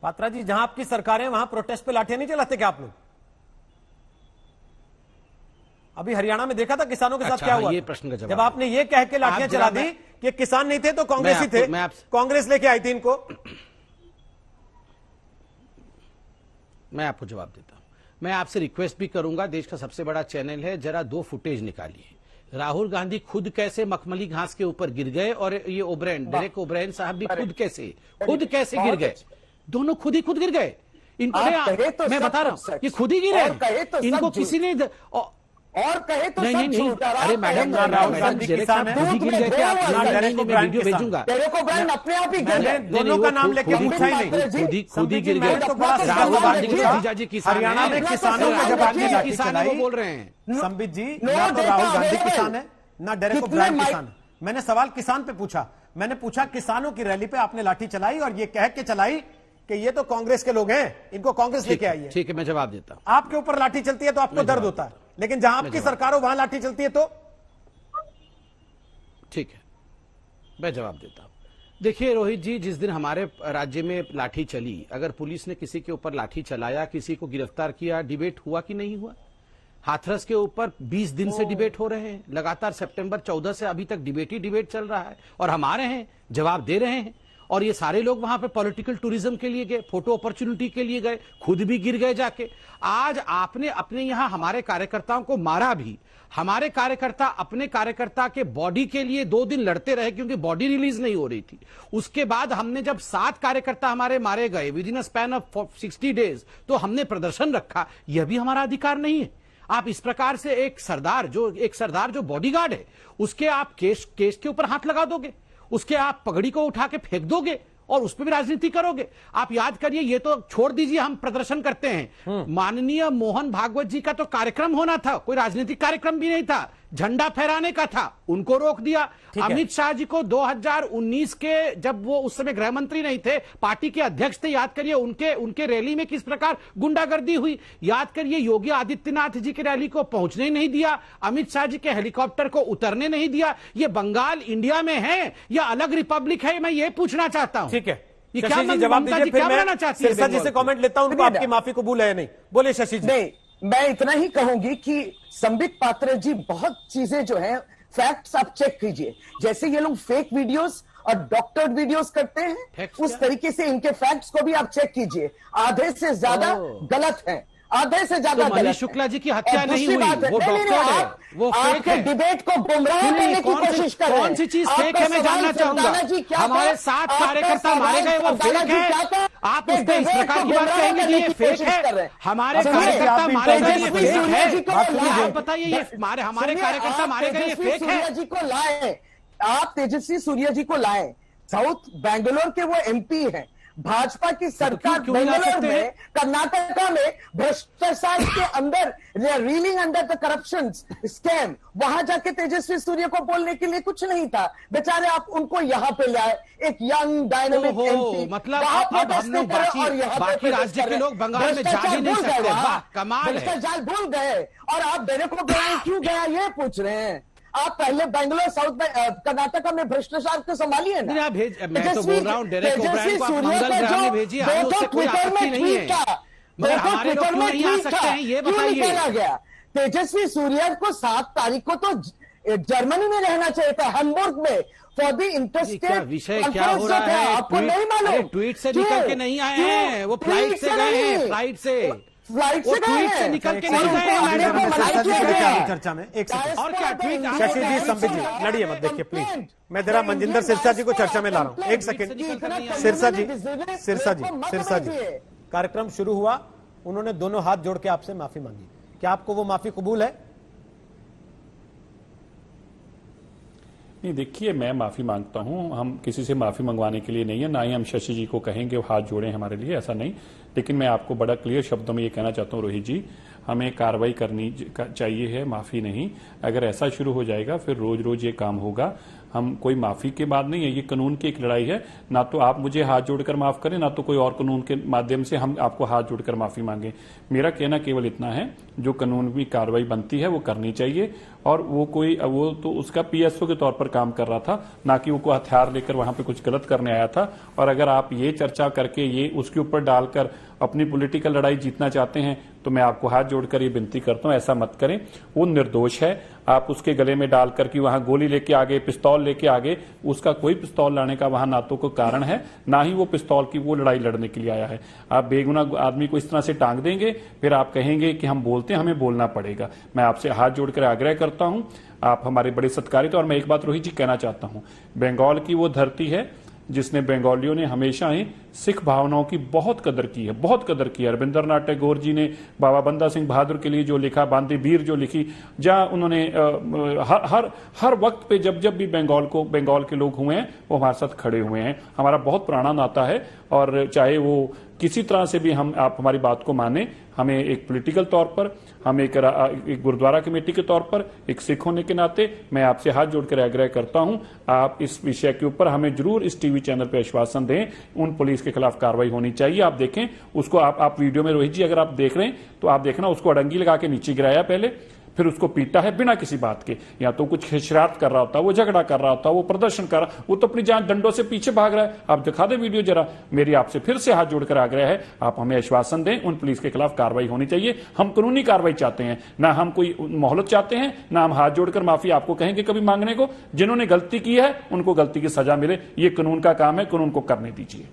पात्रा जी, जहां आपकी सरकार है वहां प्रोटेस्ट पे लाठियां नहीं चलाते क्या आप लोग? अभी हरियाणा में देखा था किसानों के साथ क्या हुआ? ये प्रश्न का जवाब जब आपने ये कह के लाठियां चला दी कि किसान नहीं थे तो कांग्रेस ही थे, कांग्रेस लेके आई थी इनको। मैं आपको जवाब देता हूं। मैं आपसे रिक्वेस्ट भी करूंगा, देश का सबसे बड़ा चैनल है, जरा 2 फुटेज निकालिए। राहुल गांधी खुद कैसे मखमली घास के ऊपर गिर गए और ये ओब्रायन, डेरेक ओब्रायन साहब भी खुद कैसे गिर गए। दोनों खुद गिर गए। इनको मैं बता रहा हूं, ये खुद ही गिरे, इनको किसी ने और कहे तो नहीं। अरे मैडम, राहुल गांधी किसान है, खुद गिर गए थे। आप मैं वीडियो भेजूंगा। अपने आप ही गिर गए। दोनों का नाम लेके पूछा ही नहीं, खुद ही गिर गए। राहुल गांधी के जीजा जी किसान, हरियाणा में किसानों का जब आपने लाठी चलाई, वो बोल रहे हैं संबित जी, ना तो राहुल गांधी किसान है ना डेरेक ओब्रायन किसान है। मैंने सवाल किसान पे पूछा, मैंने पूछा किसानों की रैली पे आपने लाठी चलाई और ये कह के चलाई कि ये तो कांग्रेस के लोग हैं, इनको कांग्रेस लेके आई है। ठीक है, मैं जवाब देता हूं। आपके ऊपर लाठी चलती है तो आपको दर्द होता है, लेकिन जहां आपकी सरकार हो वहां लाठी चलती है तो ठीक है, मैं जवाब देता हूं। देखिए रोहित जी, जिस दिन हमारे राज्य में लाठी चली, अगर पुलिस ने किसी के ऊपर लाठी चलाया, किसी को गिरफ्तार किया, डिबेट हुआ कि नहीं हुआ? हाथरस के ऊपर 20 दिन से डिबेट हो रहे हैं, लगातार सितंबर 14 से अभी तक डिबेट चल रहा है और हम आ रहे हैं, जवाब दे रहे हैं। और ये सारे लोग वहां पे पॉलिटिकल टूरिज्म के लिए गए, फोटो अपॉर्चुनिटी के लिए गए, खुद भी गिर गए जाके। आज आपने अपने यहां हमारे कार्यकर्ताओं को मारा भी। हमारे कार्यकर्ता अपने कार्यकर्ता के बॉडी के लिए 2 दिन लड़ते रहे क्योंकि बॉडी रिलीज नहीं हो रही थी। उसके बाद हमने जब 7 कार्यकर्ता हमारे मारे गए with in a span of 60 days, तो हमने प्रदर्शन रखा। यह भी हमारा अधिकार नहीं है। आप इस प्रकार से एक सरदार जो बॉडीगार्ड है, उसके आप केस के ऊपर हाथ लगा दोगे, उसके आप पगड़ी को उठा के फेंक दोगे और उस पर भी राजनीति करोगे। आप याद करिए, ये तो छोड़ दीजिए हम प्रदर्शन करते हैं, माननीय मोहन भागवत जी का तो कार्यक्रम होना था, कोई राजनीतिक कार्यक्रम भी नहीं था, झंडा फहराने का था, उनको रोक दिया। अमित शाह जी को 2019 के, जब वो उस समय गृह मंत्री नहीं थे, पार्टी के अध्यक्ष थे, याद करिए उनके रैली में किस प्रकार गुंडागर्दी हुई। याद करिए योगी आदित्यनाथ जी की रैली को पहुंचने नहीं दिया, अमित शाह जी के हेलीकॉप्टर को उतरने नहीं दिया। ये बंगाल इंडिया में है या अलग रिपब्लिक है, मैं ये पूछना चाहता हूं। ठीक है, ये क्या जवाब दीजिए, फिर बनाना चाहती है? सिरसा जी से कमेंट लेता हूं, उनको आपकी माफी कबूल है नहीं? बोले शशि जी। नहीं, मैं इतना ही कहूंगी कि संबित पात्रा जी, बहुत चीजें जो है फैक्ट्स आप चेक कीजिए। जैसे ये लोग फेक वीडियोस और डॉक्टर्ड वीडियोस करते हैं, उस तरीके से इनके फैक्ट्स को भी आप चेक कीजिए। आधे से ज्यादा गलत है, आधे से ज्यादा गलत है। शुक्ला जी की हत्या नहीं हुई, वो डॉक्टर है, वो फेक है। डिबेट को गुमराह करने की कोशिश कर रहे हैं। कौन सी चीज फेक है मैं जानना चाहूंगा। हमारे 7 कार्यकर्ता मारे गए, वो फेक है। आप उस पर इस प्रकार की बात कहेंगे कि ये फेक है? हमारे कार्यकर्ता मारे गए, ये फेक है? आप बताइए, ये हमारे कार्यकर्ता मारे गए, ये फेक है? सूर्या जी को लाए, आप तेजस्वी सूर्या जी को लाए, साउथ बेंगलोर के वो एमपी हैं। भाजपा की सरकार बेंगलोर में, कर्नाटका में भ्रष्टाचार के अंदर, reeling under the corruption scam, वहां जाके तेजस्वी सूर्य को बोलने के लिए कुछ नहीं था। बेचारे आप उनको यहां पे लाए, एक यंग डायनामिक एमपी। मतलब अब हम लोग बाकी राज्य के लोग बंगाल में जा ही नहीं सकते। वाह, कमाल है। भ्रष्टाचार भूल गए और आप डेरेक ओब्रायन क्यों गया ये पूछ रहे हैं। आप पहले बेंगलोर, साउथ कर्नाटका में भ्रष्टाचार को संभालिए ना। मैं तो बोल रहा हूं डेरेक ओब्रायन को आप मंगल ग्रह में भेजिए, हम उससे कोई आपत्ति नहीं है, मगर हमारे लोग क्यों नहीं आ सकते हैं ये बताइए। गया तेजस्वी सूर्या को 7 तारीख को तो जर्मनी में रहना चाहिए था, हैम्बुर्ग में, फॉर द इंटरस्टेट विषय क्या हो रहा है? आपको नहीं मालूम? ट्वीट से निकल के नहीं आए हैं, वो फ्लाइट से गए हैं, फ्लाइट से निकल के नहीं गए। चर्चा में एक सेकंड और क्या ट्वीट, शशि जी, संबित जी लड़िए मत, देखिए प्लीज, मैं जरा मनजिंदर सिरसा जी को चर्चा में ला रहा हूं। एक सेकंड, सिरसा जी, कार्यक्रम शुरू हुआ, उन्होंने दोनों हाथ जोड़ के आपसे माफी मांगी, क्या आपको वो माफी कबूल है? नहीं, देखिए, मैं माफी मांगता हूं, हम किसी से माफी मंगवाने के लिए नहीं है, ना ही हम शशि जी को कहेंगे वो हाथ जोड़े हमारे लिए, ऐसा नहीं। लेकिन मैं आपको बड़ा क्लियर शब्दों में ये कहना चाहता हूं रोहित जी, हमें कार्रवाई करनी चाहिए है, माफी नहीं। अगर ऐसा शुरू हो जाएगा फिर रोज रोज ये काम होगा। हम कोई माफी के बाद नहीं है, ये कानून की एक लड़ाई है। ना तो आप मुझे हाथ जोड़कर माफ करें, ना तो कोई और कानून के माध्यम से हम आपको हाथ जोड़कर माफी मांगे। मेरा कहना केवल इतना है, जो कानून की कार्रवाई बनती है वो करनी चाहिए। और वो तो उसका पीएसओ के तौर पर काम कर रहा था, ना कि वो कोई हथियार लेकर वहां पे कुछ गलत करने आया था। और अगर आप ये चर्चा करके ये उसके ऊपर डालकर अपनी पॉलिटिकल लड़ाई जीतना चाहते हैं, तो मैं आपको हाथ जोड़कर ये विनती करता हूं, ऐसा मत करें। वो निर्दोष है, आप उसके गले में डालकर कि वहां गोली लेके आगे, पिस्तौल लेके आगे, उसका कोई पिस्तौल लाने का वहां ना तो कोई कारण है, ना ही वो पिस्तौल की वो लड़ाई लड़ने के लिए आया है। आप बेगुनाह आदमी को इस तरह से टांग देंगे, फिर आप कहेंगे कि हम बोलते हैं, हमें बोलना पड़ेगा। मैं आपसे हाथ जोड़कर आग्रह करता हूं, आप हमारे बड़े सत्कारित। और मैं एक बात रोहित जी कहना चाहता हूं, बंगाल की वो धरती है जिसने, बंगालियों ने हमेशा ही सिख भावनाओं की बहुत कदर की है, बहुत कदर की है। रविंद्रनाथ टैगोर जी ने बाबा बंदा सिंह बहादुर के लिए जो लिखा, बांदी बीर जो लिखी, जहां उन्होंने हर वक्त पे जब भी बंगाल के लोग हुए हैं, वो हमारे साथ खड़े हुए हैं। हमारा बहुत पुराना नाता है। और चाहे वो किसी तरह से भी आप हमारी बात को माने, हमें एक पॉलिटिकल तौर पर, हम एक गुरुद्वारा कमेटी के तौर पर, एक सिख होने के नाते मैं आपसे हाथ जोड़कर आग्रह करता हूं, आप इस विषय के ऊपर हमें जरूर इस टीवी चैनल पर आश्वासन दें। उन पुलिस के खिलाफ कार्रवाई होनी चाहिए। आप देखें उसको, आप वीडियो में रोहित जी अगर आप देख रहे हैं तो आप देखना, उसको अड़ंगी लगा के नीचे गिराया पहले, फिर उसको पीटा है बिना किसी बात के। या तो कुछ शरारत कर रहा होता, वो झगड़ा कर रहा होता, वो प्रदर्शन कर रहा, वो तो अपनी जान डंडों से पीछे भाग रहा है। आप दिखा दें वीडियो जरा। मेरी आपसे फिर से हाथ जोड़कर आग्रह है, आप हमें आश्वासन दें, उन पुलिस के खिलाफ कार्रवाई होनी चाहिए। हम कानूनी कार्रवाई चाहते हैं, ना हम कोई मोहलत चाहते हैं, ना हम हाथ जोड़कर माफी आपको कहेंगे कभी मांगने को। जिन्होंने गलती की है उनको गलती की सजा मिले, ये कानून का काम है, कानून को करने दीजिए।